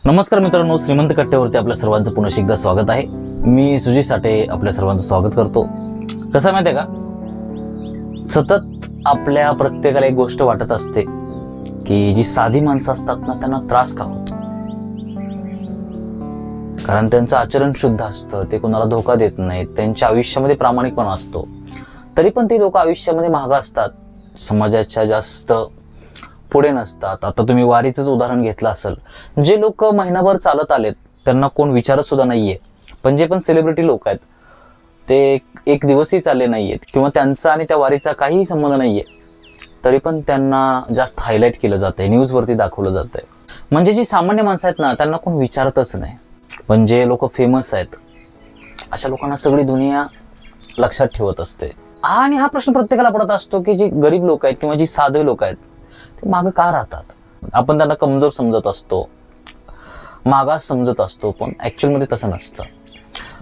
नमस्कार मित्रांनो, श्रीमंत कट्ट्यावरती आपल्या सर्वांचं पुन्हा एकदा स्वागत आहे। मी सुजित साठे आपल्या सर्वांचं स्वागत करतो। कसं माहिती आहे का, सतत आपल्या प्रत्येकाला एक गोष्ट वाटत असते की जी साधी माणसं असतात ना, त्यांना त्रास का होतो। कारण त्यांचं आचरण शुद्ध असतं, ते कोणाला धोका देत नाहीत, त्यांच्या आयुष्यामध्ये प्रामाणिकपणा असतो, तरी पण ते लोक आयुष्यामध्ये महाग असतात, समाजाच्या जास्त पुढे नसतात। आता तुम्ही वारीचंच उदाहरण घेतलं असेल, जे लोक महिनाभर चालत आलेत त्यांना कोण विचारत सुद्धा नाहीये, पण जे पण सेलिब्रिटी लोक आहेत ते एक दिवसही चालले नाहीयेत किंवा त्यांचा आणि त्या वारीचा काहीही संबंध नाहीये, तरी पण त्यांना जास्त हायलाइट केलं जातंय, न्यूजवरती दाखवलं जातंय। म्हणजे जी सामान्य माणसं आहेत ना, त्यांना कोण विचारतच नाही, पण जे लोक फेमस आहेत अशा लोकांना सगळी दुनिया लक्षात ठेवत असते। आणि हा प्रश्न प्रत्येकाला पडत असतो की जी गरीब लोक आहेत किंवा जी साधे लोक आहेत ते मागे का राहतात। आपण त्यांना कमजोर समजत असतो, मागास समजत असतो, पण ऍक्च्युअल मध्ये तसं नसतं।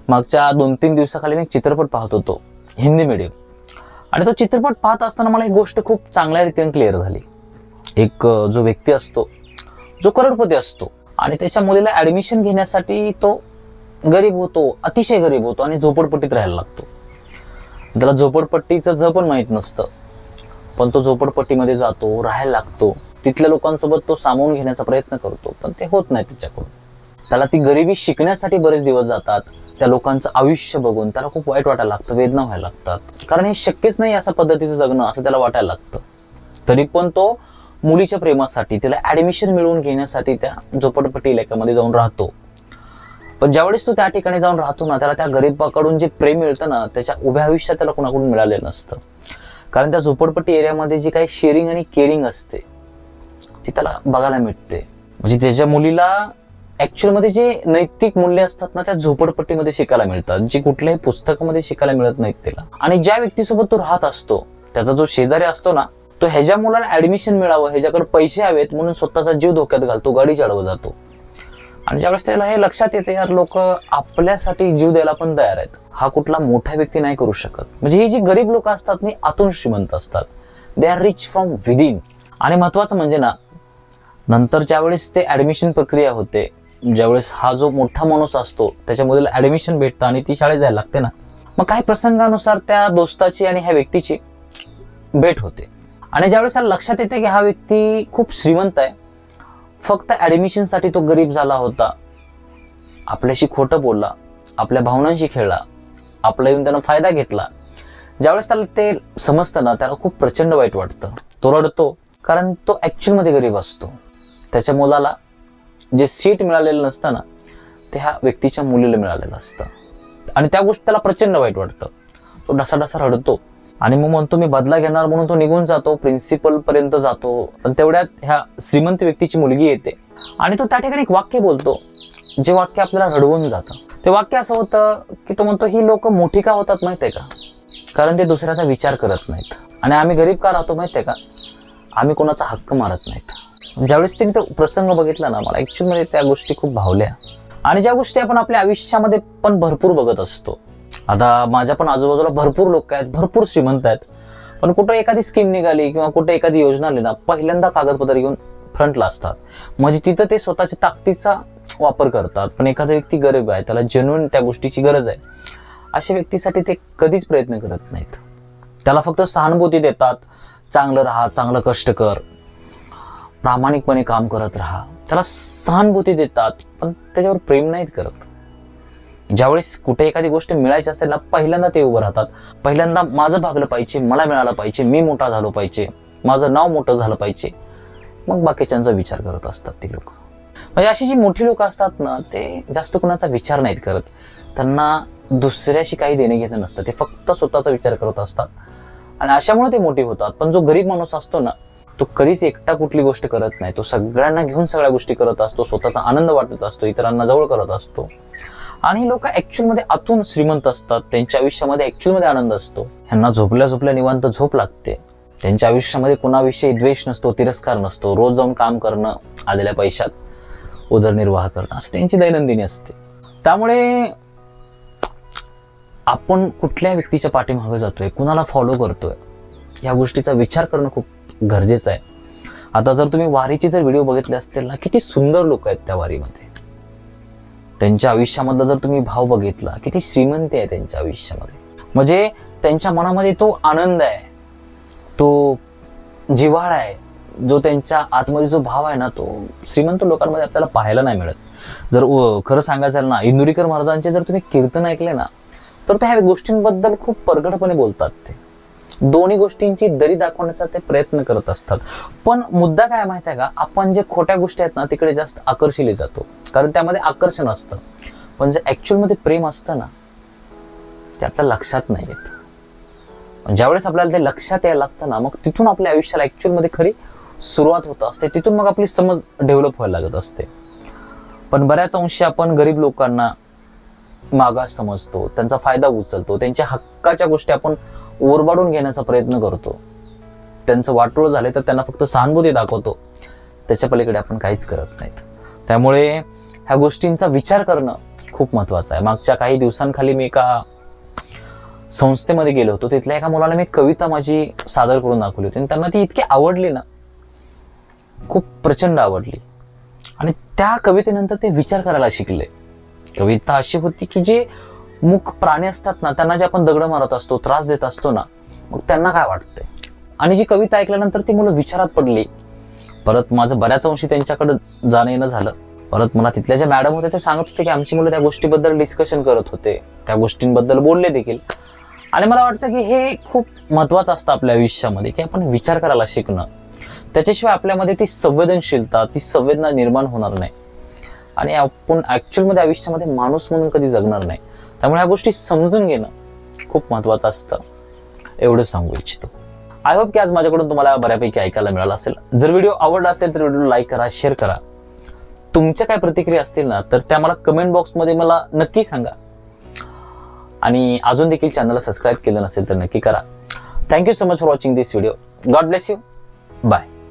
मागच्या 2-3 दिवसाखाली मी एक चित्रपट पाहत होतो हिंदी मीडियम, आणि तो चित्रपट पाहत असताना मला एक गोष्ट खूप चांगल्या रीतीने क्लिअर झाली। एक जो व्यक्ती असतो, जो करोडपती असतो, आणि त्याच्या मुलीला ऍडमिशन घेण्यासाठी तो गरीब होतो, अतिशय गरीब होतो आणि झोपडपट्टीत राहायला लागतो। त्याला झोपडपट्टीचं ज पण माहित नसतं, पण तो झोपडपट्टीमध्ये जातो, राहायला लागतो, तिथल्या लोकांसोबत तो सामावून घेण्याचा प्रयत्न करतो, पण ते होत नाही त्याच्याकडून। त्याला ती गरिबी शिकण्यासाठी बरेच दिवस जातात। त्या लोकांचं आयुष्य बघून त्याला खूप वाईट वाटायला लागतं, वेदना व्हायला लागतात, कारण हे शक्यच नाही अशा पद्धतीचं जगणं, असं त्याला वाटायला लागतं। तरी पण तो मुलीच्या प्रेमासाठी, तिला ऍडमिशन मिळवून घेण्यासाठी त्या झोपडपट्टी इलाक्यामध्ये जाऊन राहतो। पण ज्यावेळेस तो त्या ठिकाणी जाऊन राहतो ना, त्याला त्या गरीबाकडून जे प्रेम मिळतं ना, त्याच्या उभ्या आयुष्यात त्याला कोणाकडून मिळालेलं नसतं। कारण त्या झोपडपट्टी एरियामध्ये जी काही शेअरिंग आणि केअरिंग असते ती त्याला बघायला मिळते। म्हणजे त्याच्या मुलीला ऍक्च्युअल मध्ये जे नैतिक मूल्य असतात ना, त्या झोपडपट्टीमध्ये शिकायला मिळतात, जी कुठल्याही पुस्तकामध्ये शिकायला मिळत नाहीत त्याला। आणि ज्या व्यक्तीसोबत तो राहत असतो, त्याचा जो शेजारी असतो ना, तो ह्याच्या मुलाला ऍडमिशन मिळावं, ह्याच्याकडे पैसे हवेत म्हणून स्वतःचा जीव धोक्यात घालतो, गाडी चढवत जातो। आणि ज्यावेळेस त्याला हे लक्षात येते, यार लोक आपल्यासाठी जीव द्यायला पण तयार आहेत, हा कुठला मोठा व्यक्ती नाही करू शकत। म्हणजे ही जी गरीब लोक असतात नी आतून श्रीमंत असतात, they are rich from within. आणि महत्वाचं म्हणजे ना, नंतर ज्यावेळेस ते ऍडमिशन प्रक्रिया होते, ज्यावेळेस हा जो मोठा माणूस असतो त्याच्या मुलीला ऍडमिशन भेटतं आणि ती शाळेत जायला लागते ना, मग काही प्रसंगानुसार त्या दोस्ताची आणि ह्या व्यक्तीची भेट होते। आणि ज्यावेळेस त्याला लक्षात येते की हा व्यक्ती खूप श्रीमंत आहे, फक्त ऍडमिशन साठी तो गरीब झाला होता, आपल्याशी खोटं बोलला, आपल्या भावनांशी खेळला, आपला येऊन त्यानं फायदा घेतला। ज्यावेळेस त्याला ते समजतं ना, त्याला खूप प्रचंड वाईट वाटतं, तो रडतो, कारण तो ऍक्च्युअल मध्ये गरीब असतो। त्याच्या मुलाला जे सीट मिळालेलं नसतं ना, ते ह्या व्यक्तीच्या मुलीला मिळालेलं असतं, आणि त्या गोष्टी त्याला प्रचंड वाईट वाटतं। तो ढसाढसा रडतो आणि मग म्हणतो मी बदला घेणार म्हणून तो निघून जातो, प्रिन्सिपल पर्यंत जातो। पण तेवढ्यात ह्या श्रीमंत व्यक्तीची मुलगी येते आणि तो त्या ठिकाणी एक वाक्य बोलतो, जे वाक्य आपल्याला रडवून जातं। ते वाक्य असं होतं की तो म्हणतो, ही लोक मोठी का होतात माहितीये का, कारण ते दुसऱ्याचा विचार करत नाहीत। आणि आम्ही गरीब का राहतो माहितीये का, आम्ही कोणाचा हक्क मारत नाहीत। ज्यावेळेस तिने तो प्रसंग बघितला ना, मला ऍक्च्युअली मध्ये त्या गोष्टी खूप भावल्या। आणि ज्या गोष्टी आपण आपल्या आयुष्यामध्ये पण भरपूर बघत असतो। आता माझ्या पण आजूबाजूला भरपूर लोक आहेत, भरपूर श्रीमंत आहेत, पण कुठे एखादी स्कीम निघाली किंवा कुठे एखादी योजना आली ना, पहिल्यांदा कागदपत्र घेऊन फ्रंटला असतात। म्हणजे तिथं ते स्वतःच्या ताकदीचा वापर करतात। पण एखादा व्यक्ती गरीब आहे, त्याला जेन्युइन त्या गोष्टीची गरज आहे, अशा व्यक्तीसाठी ते कधीच प्रयत्न करत नाहीत। त्याला फक्त सहानुभूती देतात, चांगलं राहा, चांगलं कष्ट कर, प्रामाणिकपणे काम करत राहा, त्याला सहानुभूती देतात, पण त्याच्यावर प्रेम नाहीत करत। ज्यावेळेस कुठे एखादी गोष्ट मिळायची असेल ना, पहिल्यांदा ते उभं राहतात, पहिल्यांदा माझं भागलं पाहिजे, मला मिळालं पाहिजे, मी मोठा झालो पाहिजे, माझं नाव मोठं झालं पाहिजे, मग बाकीच्यांचा विचार करत असतात ती लोक। म्हणजे अशी जी मोठी लोक असतात ना, ते जास्त कुणाचा विचार नाहीत करत, त्यांना दुसऱ्याशी काही देणे घेणं नसतं, ते फक्त स्वतःचा विचार करत असतात, आणि अशामुळे ते मोठे होतात। पण जो गरीब माणूस असतो ना, तो कधीच एकटा कुठली गोष्ट करत नाही, तो सगळ्यांना घेऊन सगळ्या गोष्टी करत असतो, स्वतःचा आनंद वाटत असतो, इतरांना जवळ करत असतो। आणि लोक ऍक्च्युअल मध्ये आतून श्रीमंत असतात, त्यांच्या आयुष्यामध्ये ऍक्च्युअल मध्ये आनंद असतो, ह्यांना झोपल्या झोपल्या निवांत झोप लागते, त्यांच्या आयुष्यामध्ये कोणाविषयी द्वेष नसतो, तिरस्कार नसतो, रोज जाऊन काम करणं, आलेल्या पैशात उदरनिर्वाह करणं, असं त्यांची दैनंदिनी असते। त्यामुळे आपण कुठल्या व्यक्तीच्या पाठीमागे जातोय, कुणाला फॉलो करतोय, या गोष्टीचा विचार करणं खूप गरजेचं आहे। आता जर तुम्ही वारीचे जर व्हिडिओ बघितले असतील ना, किती सुंदर लोक आहेत त्या वारीमध्ये, त्यांच्या आयुष्यामधला जर तुम्ही भाव बघितला, किती श्रीमंती आहे त्यांच्या आयुष्यामध्ये, म्हणजे त्यांच्या मनामध्ये तो आनंद आहे, तो जिव्हाळा आहे, जो त्यांच्या आतमध्ये जो भाव आहे ना, तो श्रीमंत लोकांमध्ये आपल्याला पाहायला नाही मिळत. जर खरं सांगायचं ना, इंदुरीकर महाराजांचे जर तुम्ही कीर्तन ऐकले ना, तर त्या गोष्टींबद्दल खूप परगडपणे बोलतात. ते दोन्ही गोष्टींची दरी दाखवण्याचा ते प्रयत्न करत असतात. पण मुद्दा काय माहिती आहे का, आपण जे खोट्या गोष्टी आहेत ना तिकडे जास्त आकर्षिले जातो, कारण त्यामध्ये आकर्षण असतं. पण जे ऍक्च्युअल मध्ये प्रेम असतं ना, ते आपल्या लक्षात नाही येत. ज्यावेळेस आपल्याला ते लक्षात यायला लागतं ना, मग तिथून आपल्या आयुष्याला ऍक्च्युअल मध्ये खरी सुरुवात होत असते. तिथून मग आपली समज डेव्हलप व्हायला लागत असते. पण बऱ्याच अंशी आपण गरीब लोकांना मागास समजतो, त्यांचा फायदा उचलतो, त्यांच्या हक्काच्या गोष्टी आपण ओरबाडून घेण्याचा प्रयत्न करतो. त्यांचं वाटोळ झालं तर त्यांना फक्त सहानुभूती दाखवतो, त्याच्या पलीकडे आपण काहीच करत नाहीत. त्यामुळे ह्या गोष्टींचा विचार करणं खूप महत्वाचं आहे. मागच्या काही दिवसांखाली मी एका संस्थेमध्ये गेलो होतो. तिथल्या एका मुलाला मी कविता माझी सादर करून दाखवली होती आणि त्यांना ती इतकी आवडली ना, खूप प्रचंड आवडली. आणि त्या कवितेनंतर ते विचार करायला शिकले. कविता अशी होती की जे मूक प्राणी असतात ना, त्यांना जे आपण दगड मारत असतो, त्रास देत असतो ना, मग त्यांना काय वाटतंय. आणि जी कविता ऐकल्यानंतर ती मुलं विचारात पडली. परत माझं बऱ्याच अंशी त्यांच्याकडे जाणं येणं झालं. परत मला तिथल्या ज्या मॅडम होत्या ते सांगत होते की आमची मुलं त्या गोष्टीबद्दल डिस्कशन करत होते, त्या गोष्टींबद्दल बोलले देखील. आणि मला वाटतं की हे खूप महत्वाचं असतं आपल्या आयुष्यामध्ये, की आपण विचार करायला शिकणं. त्याच्याशिवाय आपल्यामध्ये ती संवेदनशीलता, ती संवेदना निर्माण होणार नाही आणि आपण ऍक्च्युअल मध्ये आयुष्यामध्ये माणूस म्हणून कधी जगणार नाही. त्यामुळे ह्या गोष्टी समजून घेणं खूप महत्वाचं असतं, एवढं सांगू इच्छितो. आय होप की आज माझ्याकडून तुम्हाला बऱ्यापैकी ऐकायला मिळालं असेल. जर व्हिडिओ आवडला असेल तर व्हिडिओ लाईक करा, शेअर करा. तुमच्या काय प्रतिक्रिया असतील ना, तर त्या मला कमेंट बॉक्समध्ये मला नक्की सांगा. आणि अजून देखील चॅनलला सबस्क्राईब केलं नसेल तर नक्की करा. Thank you so much for watching this video. God bless you. Bye.